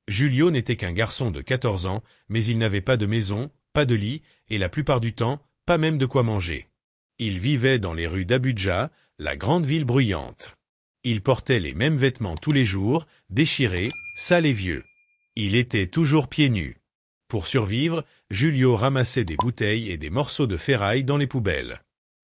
Julio n'était qu'un garçon de 14 ans, mais il n'avait pas de maison, pas de lit, et la plupart du temps, pas même de quoi manger. Il vivait dans les rues d'Abuja, la grande ville bruyante. Il portait les mêmes vêtements tous les jours, déchirés, sales et vieux. Il était toujours pieds nus. Pour survivre, Julio ramassait des bouteilles et des morceaux de ferraille dans les poubelles.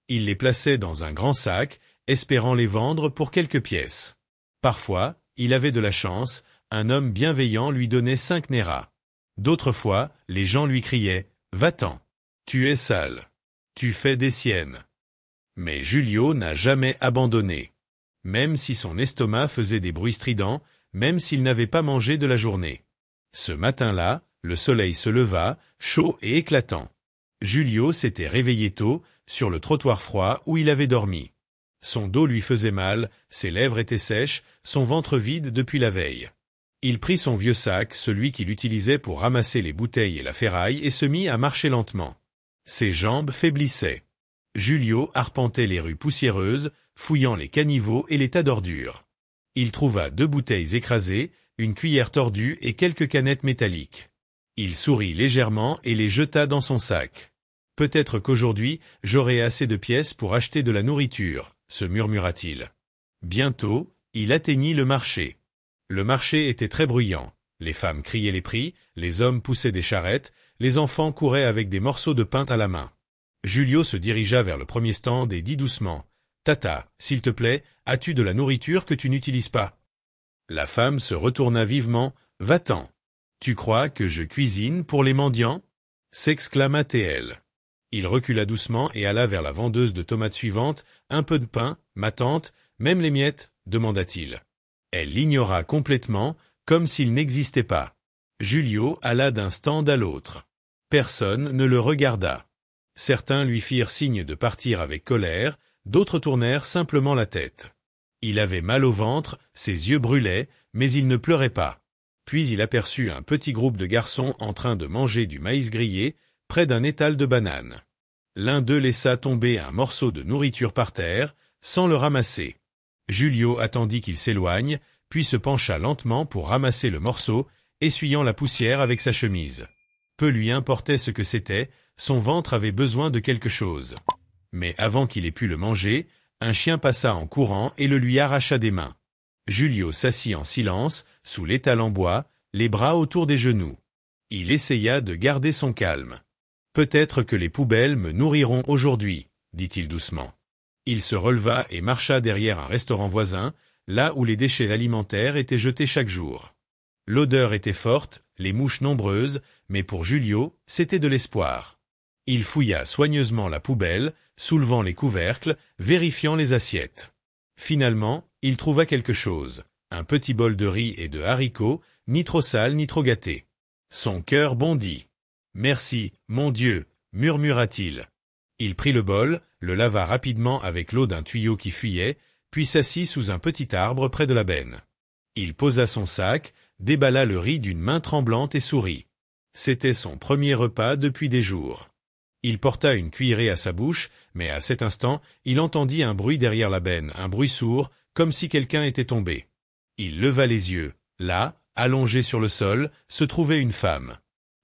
Il les plaçait dans un grand sac, espérant les vendre pour quelques pièces. Parfois, il avait de la chance, un homme bienveillant lui donnait 5 naira. D'autres fois, les gens lui criaient « Va-t'en, tu es sale, tu fais des siennes ». Mais Julio n'a jamais abandonné. Même si son estomac faisait des bruits stridents, même s'il n'avait pas mangé de la journée. Ce matin-là, le soleil se leva, chaud et éclatant. Julio s'était réveillé tôt, sur le trottoir froid où il avait dormi. Son dos lui faisait mal, ses lèvres étaient sèches, son ventre vide depuis la veille. Il prit son vieux sac, celui qu'il utilisait pour ramasser les bouteilles et la ferraille, et se mit à marcher lentement. Ses jambes faiblissaient. Julio arpentait les rues poussiéreuses, fouillant les caniveaux et les tas d'ordures. Il trouva 2 bouteilles écrasées, une cuillère tordue et quelques canettes métalliques. Il sourit légèrement et les jeta dans son sac. « Peut-être qu'aujourd'hui, j'aurai assez de pièces pour acheter de la nourriture », se murmura-t-il. Bientôt, il atteignit le marché. Le marché était très bruyant. Les femmes criaient les prix, les hommes poussaient des charrettes, les enfants couraient avec des morceaux de pain à la main. Julio se dirigea vers le premier stand et dit doucement « Tata, s'il te plaît, as-tu de la nourriture que tu n'utilises pas ?» La femme se retourna vivement « Va-t'en. Tu crois que je cuisine pour les mendiants ?» s'exclama-t-elle. Il recula doucement et alla vers la vendeuse de tomates suivante. « Un peu de pain, ma tante, même les miettes ?» demanda-t-il. Elle l'ignora complètement, comme s'il n'existait pas. Julio alla d'un stand à l'autre. Personne ne le regarda. Certains lui firent signe de partir avec colère, d'autres tournèrent simplement la tête. Il avait mal au ventre, ses yeux brûlaient, mais il ne pleurait pas. Puis il aperçut un petit groupe de garçons en train de manger du maïs grillé, près d'un étal de bananes. L'un d'eux laissa tomber un morceau de nourriture par terre, sans le ramasser. Julio attendit qu'il s'éloigne, puis se pencha lentement pour ramasser le morceau, essuyant la poussière avec sa chemise. Peu lui importait ce que c'était, son ventre avait besoin de quelque chose. Mais avant qu'il ait pu le manger, un chien passa en courant et le lui arracha des mains. Julio s'assit en silence, sous l'étal en bois, les bras autour des genoux. Il essaya de garder son calme. « Peut-être que les poubelles me nourriront aujourd'hui, » dit-il doucement. Il se releva et marcha derrière un restaurant voisin, là où les déchets alimentaires étaient jetés chaque jour. L'odeur était forte, les mouches nombreuses, mais pour Julio, c'était de l'espoir. Il fouilla soigneusement la poubelle, soulevant les couvercles, vérifiant les assiettes. Finalement, il trouva quelque chose, un petit bol de riz et de haricots, ni trop sale ni trop gâté. Son cœur bondit. « Merci, mon Dieu » murmura-t-il. Il prit le bol, le lava rapidement avec l'eau d'un tuyau qui fuyait, puis s'assit sous un petit arbre près de la benne. Il posa son sac, déballa le riz d'une main tremblante et sourit. C'était son premier repas depuis des jours. Il porta une cuillerée à sa bouche, mais à cet instant, il entendit un bruit derrière la benne, un bruit sourd, comme si quelqu'un était tombé. Il leva les yeux. Là, allongée sur le sol, se trouvait une femme.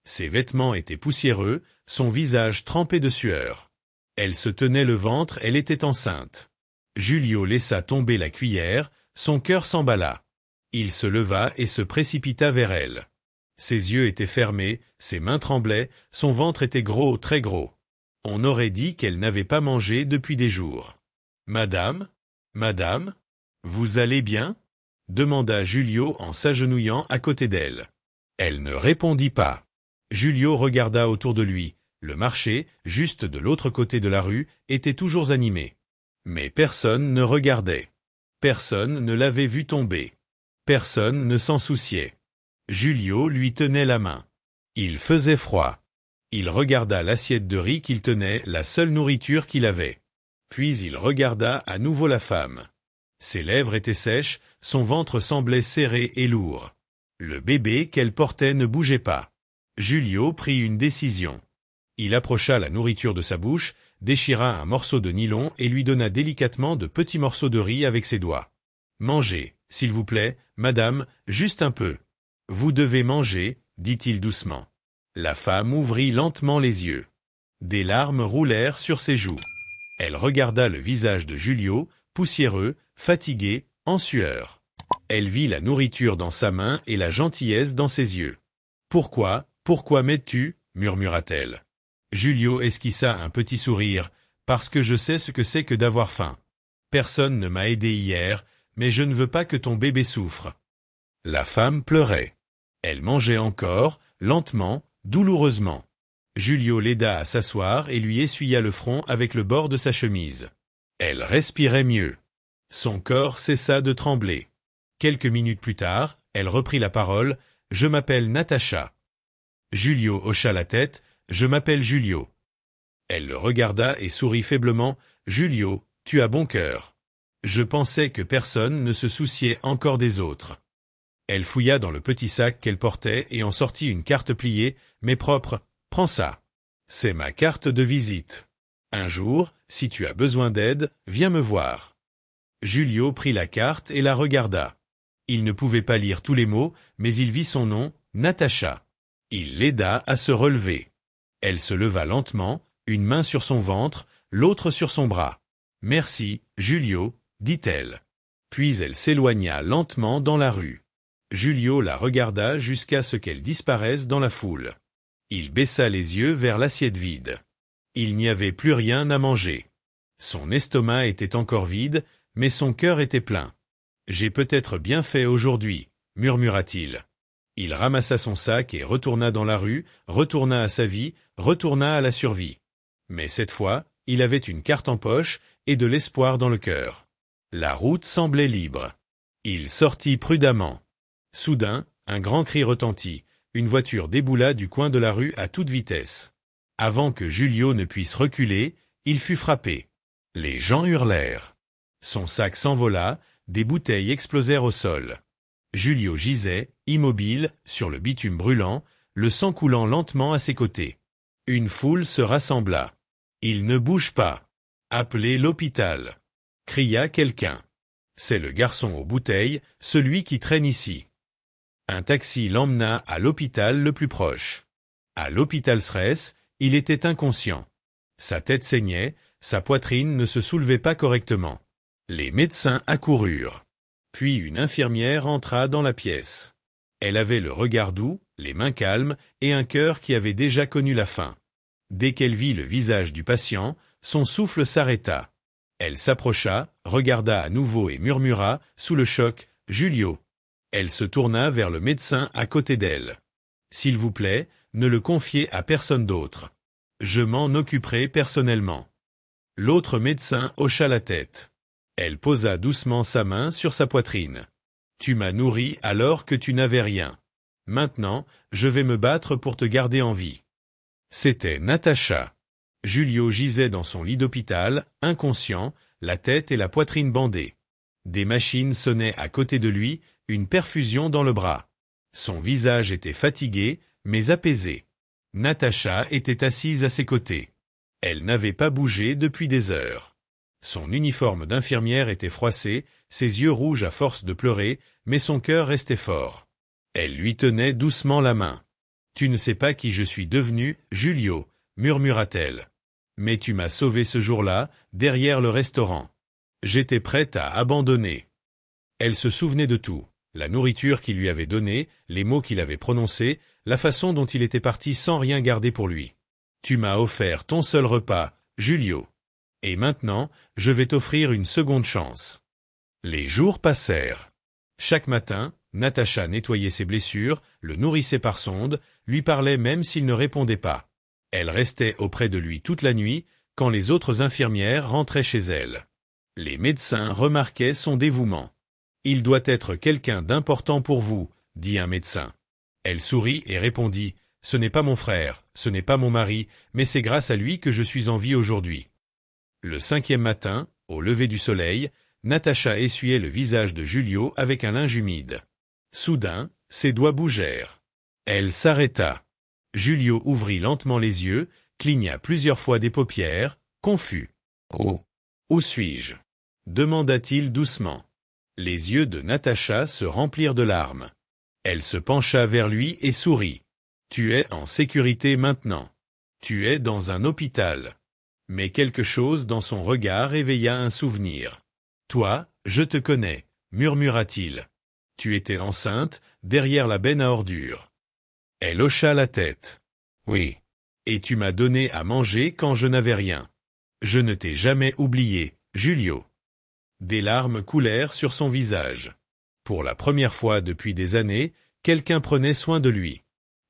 Ses vêtements étaient poussiéreux, son visage trempé de sueur. Elle se tenait le ventre, elle était enceinte. Julio laissa tomber la cuillère, son cœur s'emballa. Il se leva et se précipita vers elle. Ses yeux étaient fermés, ses mains tremblaient, son ventre était gros, très gros. On aurait dit qu'elle n'avait pas mangé depuis des jours. « Madame, madame, vous allez bien ?» demanda Julio en s'agenouillant à côté d'elle. Elle ne répondit pas. Julio regarda autour de lui. Le marché, juste de l'autre côté de la rue, était toujours animé. Mais personne ne regardait. Personne ne l'avait vu tomber. Personne ne s'en souciait. Julio lui tenait la main. Il faisait froid. Il regarda l'assiette de riz qu'il tenait, la seule nourriture qu'il avait. Puis il regarda à nouveau la femme. Ses lèvres étaient sèches, son ventre semblait serré et lourd. Le bébé qu'elle portait ne bougeait pas. Julio prit une décision. Il approcha la nourriture de sa bouche, déchira un morceau de nylon et lui donna délicatement de petits morceaux de riz avec ses doigts. « Mangez, s'il vous plaît, madame, juste un peu. » Vous devez manger, dit-il doucement. La femme ouvrit lentement les yeux. Des larmes roulèrent sur ses joues. Elle regarda le visage de Julio, poussiéreux, fatigué, en sueur. Elle vit la nourriture dans sa main et la gentillesse dans ses yeux. « Pourquoi m'aides-tu » murmura-t-elle. Julio esquissa un petit sourire. « Parce que je sais ce que c'est que d'avoir faim. Personne ne m'a aidé hier, mais je ne veux pas que ton bébé souffre. » La femme pleurait. Elle mangeait encore, lentement, douloureusement. Julio l'aida à s'asseoir et lui essuya le front avec le bord de sa chemise. Elle respirait mieux. Son corps cessa de trembler. Quelques minutes plus tard, elle reprit la parole. « Je m'appelle Natacha. » Julio hocha la tête. « Je m'appelle Julio. » Elle le regarda et sourit faiblement. « Julio, tu as bon cœur. Je pensais que personne ne se souciait encore des autres. » Elle fouilla dans le petit sac qu'elle portait et en sortit une carte pliée, mais propre. « Prends ça. C'est ma carte de visite. Un jour, si tu as besoin d'aide, viens me voir. » Julio prit la carte et la regarda. Il ne pouvait pas lire tous les mots, mais il vit son nom, Natacha. Il l'aida à se relever. Elle se leva lentement, une main sur son ventre, l'autre sur son bras. « Merci, Julio, » dit-elle. Puis elle s'éloigna lentement dans la rue. Julio la regarda jusqu'à ce qu'elle disparaisse dans la foule. Il baissa les yeux vers l'assiette vide. Il n'y avait plus rien à manger. Son estomac était encore vide, mais son cœur était plein. « J'ai peut-être bien fait aujourd'hui, » murmura-t-il. Il ramassa son sac et retourna dans la rue, retourna à sa vie, retourna à la survie. Mais cette fois, il avait une carte en poche et de l'espoir dans le cœur. La route semblait libre. Il sortit prudemment. Soudain, un grand cri retentit. Une voiture déboula du coin de la rue à toute vitesse. Avant que Julio ne puisse reculer, il fut frappé. Les gens hurlèrent. Son sac s'envola, des bouteilles explosèrent au sol. Julio gisait, immobile, sur le bitume brûlant, le sang coulant lentement à ses côtés. Une foule se rassembla. « Il ne bouge pas. Appelez l'hôpital » cria quelqu'un. « C'est le garçon aux bouteilles, celui qui traîne ici. » Un taxi l'emmena à l'hôpital le plus proche. À l'hôpital Sres, il était inconscient. Sa tête saignait, sa poitrine ne se soulevait pas correctement. Les médecins accoururent. Puis une infirmière entra dans la pièce. Elle avait le regard doux, les mains calmes et un cœur qui avait déjà connu la faim. Dès qu'elle vit le visage du patient, son souffle s'arrêta. Elle s'approcha, regarda à nouveau et murmura, sous le choc, « Julio !» Elle se tourna vers le médecin à côté d'elle. « S'il vous plaît, ne le confiez à personne d'autre. Je m'en occuperai personnellement. » L'autre médecin hocha la tête. Elle posa doucement sa main sur sa poitrine. « Tu m'as nourri alors que tu n'avais rien. Maintenant, je vais me battre pour te garder en vie. » C'était Natacha. Julio gisait dans son lit d'hôpital, inconscient, la tête et la poitrine bandées. Des machines sonnaient à côté de lui, une perfusion dans le bras. Son visage était fatigué, mais apaisé. Natacha était assise à ses côtés. Elle n'avait pas bougé depuis des heures. Son uniforme d'infirmière était froissé, ses yeux rouges à force de pleurer, mais son cœur restait fort. Elle lui tenait doucement la main. « Tu ne sais pas qui je suis devenu, Julio, » murmura-t-elle. « Mais tu m'as sauvé ce jour-là, derrière le restaurant. J'étais prête à abandonner. » Elle se souvenait de tout, la nourriture qu'il lui avait donnée, les mots qu'il avait prononcés, la façon dont il était parti sans rien garder pour lui. « Tu m'as offert ton seul repas, Julio. Et maintenant, je vais t'offrir une seconde chance. » Les jours passèrent. Chaque matin, Natacha nettoyait ses blessures, le nourrissait par sonde, lui parlait même s'il ne répondait pas. Elle restait auprès de lui toute la nuit, quand les autres infirmières rentraient chez elle. Les médecins remarquaient son dévouement. « Il doit être quelqu'un d'important pour vous, » dit un médecin. Elle sourit et répondit « Ce n'est pas mon frère, ce n'est pas mon mari, mais c'est grâce à lui que je suis en vie aujourd'hui. » Le 5e matin, au lever du soleil, Natacha essuyait le visage de Julio avec un linge humide. Soudain, ses doigts bougèrent. Elle s'arrêta. Julio ouvrit lentement les yeux, cligna plusieurs fois des paupières, confus. « Oh, où suis-je » demanda-t-il doucement. Les yeux de Natacha se remplirent de larmes. Elle se pencha vers lui et sourit. Tu es en sécurité maintenant. Tu es dans un hôpital. Mais quelque chose dans son regard éveilla un souvenir. Toi, je te connais, murmura-t-il. Tu étais enceinte, derrière la benne à ordures. Elle hocha la tête. Oui. Et tu m'as donné à manger quand je n'avais rien. Je ne t'ai jamais oublié, Julio. Des larmes coulèrent sur son visage. Pour la première fois depuis des années, quelqu'un prenait soin de lui.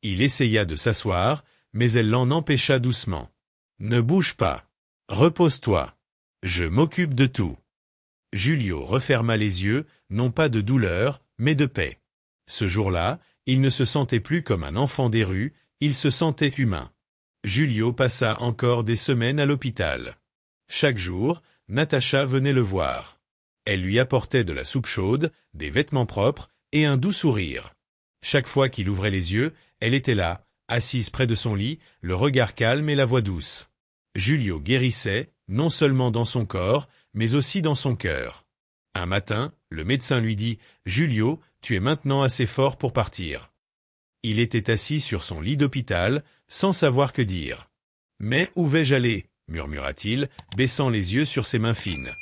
Il essaya de s'asseoir, mais elle l'en empêcha doucement. Ne bouge pas. Repose-toi. Je m'occupe de tout. Julio referma les yeux, non pas de douleur, mais de paix. Ce jour-là, il ne se sentait plus comme un enfant des rues, il se sentait humain. Julio passa encore des semaines à l'hôpital. Chaque jour, Natacha venait le voir. Elle lui apportait de la soupe chaude, des vêtements propres et un doux sourire. Chaque fois qu'il ouvrait les yeux, elle était là, assise près de son lit, le regard calme et la voix douce. Julio guérissait, non seulement dans son corps, mais aussi dans son cœur. Un matin, le médecin lui dit « Julio, tu es maintenant assez fort pour partir ». Il était assis sur son lit d'hôpital, sans savoir que dire. « Mais où vais-je aller » murmura-t-il, baissant les yeux sur ses mains fines.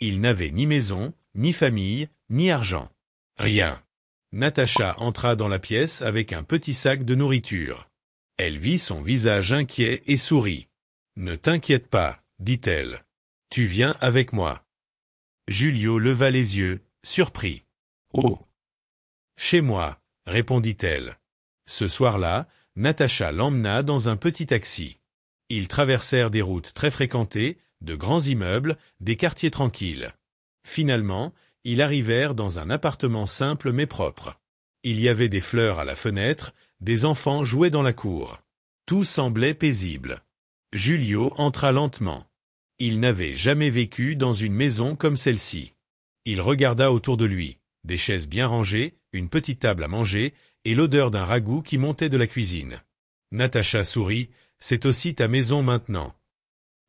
Il n'avait ni maison, ni famille, ni argent. Rien. Natacha entra dans la pièce avec un petit sac de nourriture. Elle vit son visage inquiet et sourit. « Ne t'inquiète pas, dit-elle. Tu viens avec moi. » Julio leva les yeux, surpris. « Oh !»« Chez moi, » répondit-elle. Ce soir-là, Natacha l'emmena dans un petit taxi. Ils traversèrent des routes très fréquentées, de grands immeubles, des quartiers tranquilles. Finalement, ils arrivèrent dans un appartement simple mais propre. Il y avait des fleurs à la fenêtre, des enfants jouaient dans la cour. Tout semblait paisible. Julio entra lentement. Il n'avait jamais vécu dans une maison comme celle-ci. Il regarda autour de lui, des chaises bien rangées, une petite table à manger et l'odeur d'un ragoût qui montait de la cuisine. Natacha sourit, « C'est aussi ta maison maintenant. »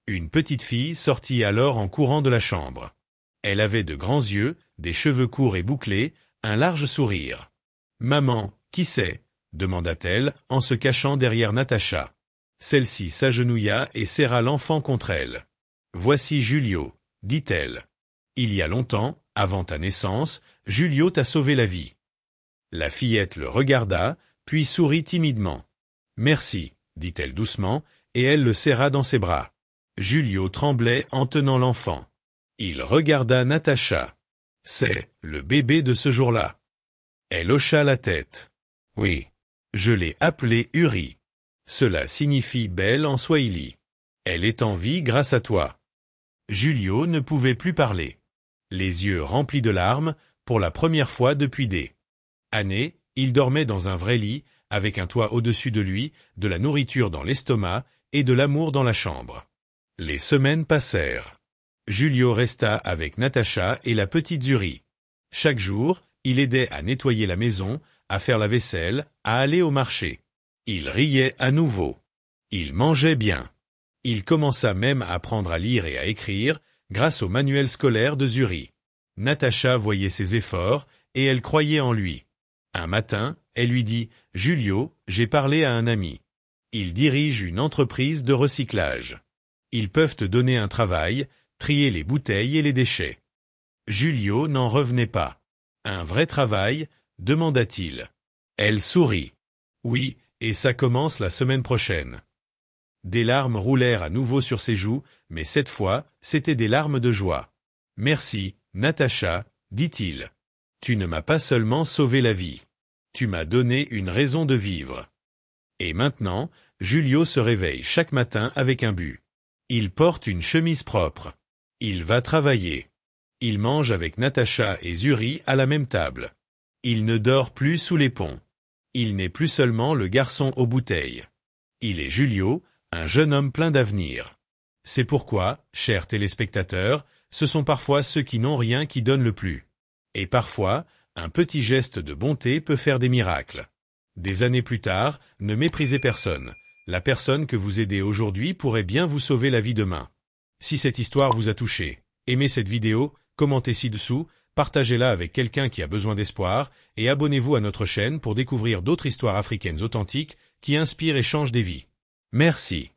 Une petite fille sortit alors en courant de la chambre. Elle avait de grands yeux, des cheveux courts et bouclés, un large sourire. « Maman, qui c'est » demanda-t-elle en se cachant derrière Natacha. Celle-ci s'agenouilla et serra l'enfant contre elle. « Voici Julio, » dit-elle. « Il y a longtemps, avant ta naissance, Julio t'a sauvé la vie. » La fillette le regarda, puis sourit timidement. « Merci, » dit-elle doucement, et elle le serra dans ses bras. Julio tremblait en tenant l'enfant. Il regarda Natacha. « C'est le bébé de ce jour-là. » Elle hocha la tête. « Oui, je l'ai appelée Uri. Cela signifie belle en swahili. Elle est en vie grâce à toi. » Julio ne pouvait plus parler. Les yeux remplis de larmes, pour la première fois depuis des années, il dormait dans un vrai lit, avec un toit au-dessus de lui, de la nourriture dans l'estomac et de l'amour dans la chambre. Les semaines passèrent. Julio resta avec Natacha et la petite Uri. Chaque jour, il aidait à nettoyer la maison, à faire la vaisselle, à aller au marché. Il riait à nouveau. Il mangeait bien. Il commença même à apprendre à lire et à écrire, grâce au manuel scolaire de Zuri. Natacha voyait ses efforts, et elle croyait en lui. Un matin, elle lui dit « Julio, j'ai parlé à un ami. Il dirige une entreprise de recyclage. Ils peuvent te donner un travail, trier les bouteilles et les déchets. » Julio n'en revenait pas. « Un vrai travail ?» demanda-t-il. Elle sourit. « Oui, et ça commence la semaine prochaine. » Des larmes roulèrent à nouveau sur ses joues, mais cette fois, c'étaient des larmes de joie. « Merci, Natacha, » dit-il. « Tu ne m'as pas seulement sauvé la vie. Tu m'as donné une raison de vivre. » Et maintenant, Julio se réveille chaque matin avec un but. Il porte une chemise propre. Il va travailler. Il mange avec Natacha et Zuri à la même table. Il ne dort plus sous les ponts. Il n'est plus seulement le garçon aux bouteilles. Il est Julio, un jeune homme plein d'avenir. C'est pourquoi, chers téléspectateurs, ce sont parfois ceux qui n'ont rien qui donnent le plus. Et parfois, un petit geste de bonté peut faire des miracles. Des années plus tard, ne méprisez personne. La personne que vous aidez aujourd'hui pourrait bien vous sauver la vie demain. Si cette histoire vous a touché, aimez cette vidéo, commentez ci-dessous, partagez-la avec quelqu'un qui a besoin d'espoir et abonnez-vous à notre chaîne pour découvrir d'autres histoires africaines authentiques qui inspirent et changent des vies. Merci.